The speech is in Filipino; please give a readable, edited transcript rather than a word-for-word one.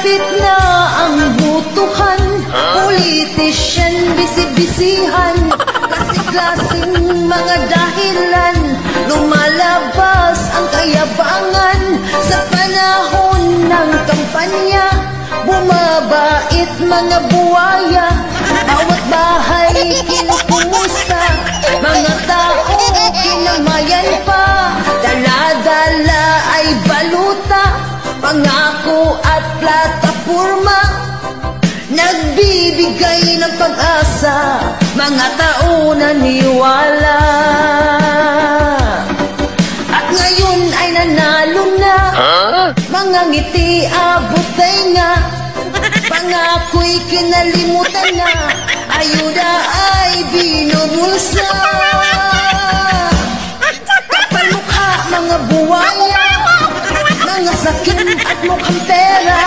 Malapit na ang butuhan, politician, bisibisihan, klase-klaseng mga dahilan, lumalabas ang kayabangan sa panahon ng kampanya. Bumabait mga buwaya, bawat bahay kinukumusta, mga tao kinamayan pa, dala-dala ay baluta, pangako at plataporma, nagbibigay ng pag-asa, mga tao naniwala. At ngayon ay nanalo na, mga ngiti abot nga, pangako'y kinalimutan na, ayuda ay binubulsa. Kapal mukha mga buwaya, mga sakin at mukhang pera,